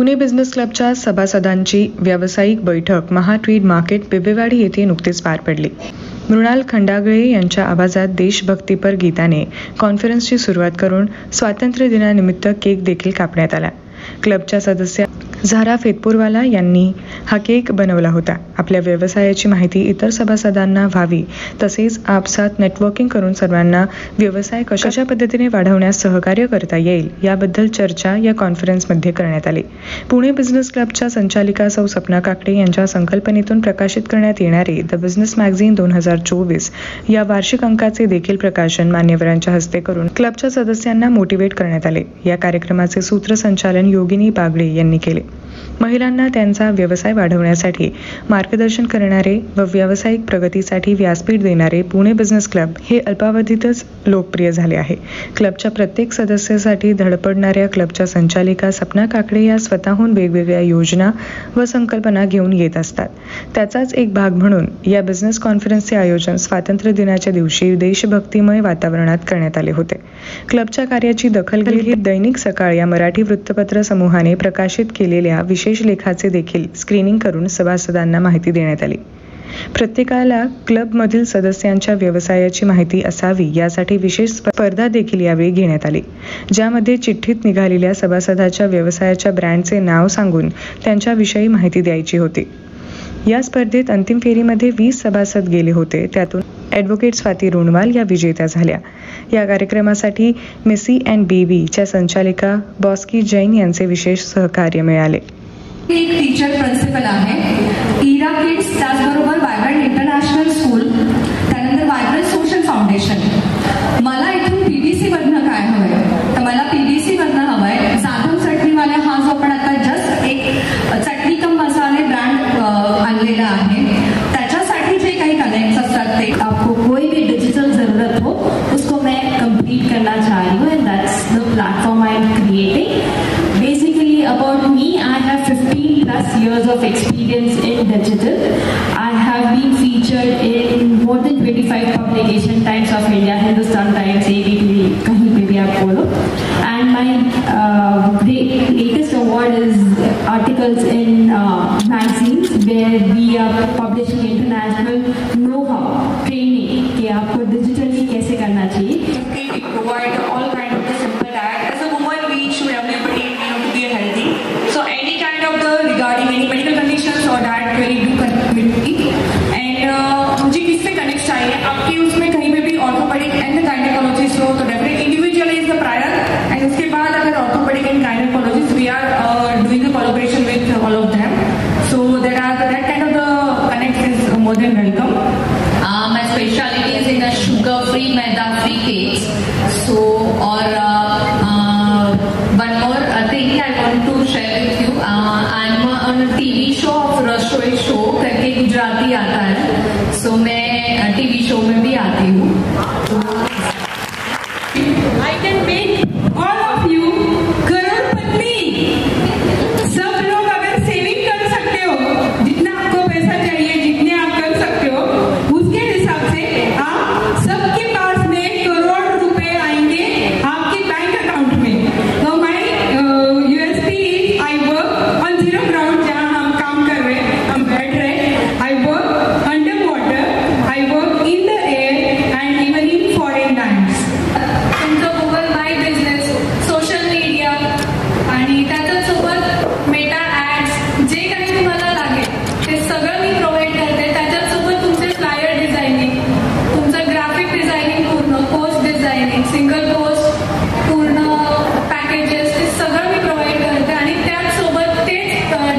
Pune business क्लबच्या सभासदांची व्यावसायिक बैठक महाट्रीड मार्केट बिबवेवाडी येथे नुकतीच पार पडली. मृणाल खंडागळे यांच्या आवाजात देशभक्तीपर गीताने कॉन्फरन्सची सुरुवात करून स्वातंत्र्य दिनानिमित्त केक देखील कापण्यात आला. क्लबच्या सदस्य झारा फेतपूरवाला यांनी हा केक बनवला होता. आपल्या व्यवसायाची माहिती इतर सभासदांना व्हावी तसेच आपसात नेटवर्किंग करून सर्वांना व्यवसाय कशा पद्धतीने वाढवण्यास सहकार्य करता येईल याबद्दल चर्चा या कॉन्फरन्समध्ये करण्यात आली. पुणे बिझनेस क्लबच्या संचालिका सौ सपना काकडे यांच्या संकल्पनेतून प्रकाशित करण्यात येणारे द बिझनेस मॅगझिन 2024 या वार्षिक अंकाचे देखील प्रकाशन मान्यवरांच्या हस्ते करून क्लबच्या सदस्यांना मोटिवेट करण्यात आले. या कार्यक्रमाचे सूत्रसंचालन योगिनी बागडे यांनी केले. महिलांना त्यांचा व्यवसाय वाढवण्यासाठी मार्गदर्शन करणारे व व्यावसायिक प्रगतीसाठी व्यासपीठ देणारे पुणे बिझनेस क्लब हे अल्पावधीतच लोकप्रिय झाले आहे. क्लबच्या प्रत्येक सदस्यासाठी धडपडणाऱ्या क्लबच्या संचालिका सपना काकडे या स्वतःहून वेगवेगळ्या योजना व संकल्पना घेऊन येत असतात. त्याचाच एक भाग म्हणून या बिझनेस कॉन्फरन्सचे आयोजन स्वातंत्र्य दिनाच्या दिवशी देशभक्तिमय वातावरणात करण्यात आले होते. क्लबच्या कार्याची दखल घेत दैनिक सकाळ या मराठी वृत्तपत्र समूहाने प्रकाशित केलेल्या विशेष लेखाचे देखील स्क्रीनिंग करून सभासदांना माहिती देण्यात आली. प्रत्येकाला क्लबमधील सदस्यांच्या व्यवसायाची माहिती असावी यासाठी विशेष स्पर्धा देखील यावेळी घेण्यात आली, ज्यामध्ये चिठ्ठीत निघालेल्या सभासदाच्या व्यवसायाच्या ब्रँडचे नाव सांगून त्यांच्याविषयी माहिती द्यायची होती. या स्पर्धेत अंतिम फेरीमध्ये 20 सभासद गेले होते. त्यातून ॲडव्होकेट स्वाती रोणवाल या विजेत्या झाल्या. या कार्यक्रमासाठी मेसी अँड बेबी च्या संचालिका बॉस्की जैन यांचे विशेष सहकार्य मिळाले. एक टीचर प्रिन्सिपल आहे इरा किड्स, त्याचबरोबर वायब्रंट इंटरनॅशनल स्कूल, त्यानंतर वायब्रंट सोशल फाउंडेशन. मला इथून पीबीसी मधनं काय हवंय तर मला पीबीसी मधनं हवंय जाधव चटणीवाल्या हा जो आपण आता जस्ट एक चटणी कम मसाले ब्रँड आणलेला आहे. त्याच्यासाठी जे काही कनेक्ट असतात ते आपको कोई भी डिजिटल जरूरत हो उसको मैं कंप्लीट करना चाह रही हूँ end that's the platform I am creating. Basically about me, I have 15 plus years of experience in digital. I have been featured in more than 25 publication Times of India, Hindustan Times, ABP, kahin pe bhi aap bolo. And my latest award is articles in magazines where we are publishing international know-how training कि आपको digitally कैसे करना चाहिए. We provide all kind of the simple ad. As a woman, we should everybody to be healthy. So any kind of the regarding any medical conditions or that query do connect with me. And मुझे किससे connect चाहिए आपके उसमें कहीं पे भी orthopaedic and gynaecologist हो तो definite individualise the prior and उसके बाद अगर orthopaedic and gynaecologist we are doing the collaboration with all of them. So that kind of the connect is more than welcome. My specialty is in the sugar-free, maida-free cakes. So, or one more thing I want to share with you. I'm on a TV show of Rasoi show करके गुजराती आता है. So मैं TV show में भी आती हूँ. I can make all of you करोड़पति. सब लोग अगर सेविंग कर सकते हो, जितना आपको पैसा चाहिए, जितने आप कर सकते हो, उसके हिसाब से आप सबके पास में करोड़ रुपए आएंगे आपके बैंक अकाउंट में. तो my USP is I work on zero ground जहाँ हम काम कर रहे हैं, हम बैठ रहे हैं. I work underwater, I work in the air and even in foreign lands. तुमचं गुगल माय बिझनेस, सोशल मीडिया आणि त्याच्यासोबत मेटा ऍड्स जे काही तुम्हाला लागेल ते सगळं मी प्रोव्हाइड करते. त्याच्यासोबत तुमचे फ्लायर डिझायनिंग, तुमचं ग्राफिक डिझायनिंग पूर्ण, पोस्ट डिझायनिंग, सिंगल पोस्ट पूर्ण पॅकेजेस ते सगळं मी प्रोव्हाइड करते आणि त्याचसोबत तेच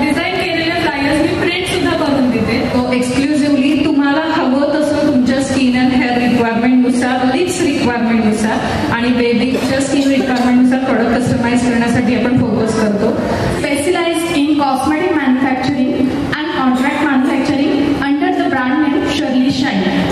डिझाईन केलेले फ्लायर्स मी प्रिंट सुद्धा करून देते. तो एक्सक्लुझिव्हली तुम्हाला हवं तसं तुमच्या स्किन अँड हेअर रिक्वायरमेंटनुसार, लिप्स रिक्वायरमेंटनुसार आणि बेबीच्या स्किन रिक्वायरमेंटनुसार प्रोडक्ट कस्टमाइज करण्यासाठी आपण फोकस करतो. Specialized in cosmetic manufacturing and contract manufacturing under the brand name Shirley Shine.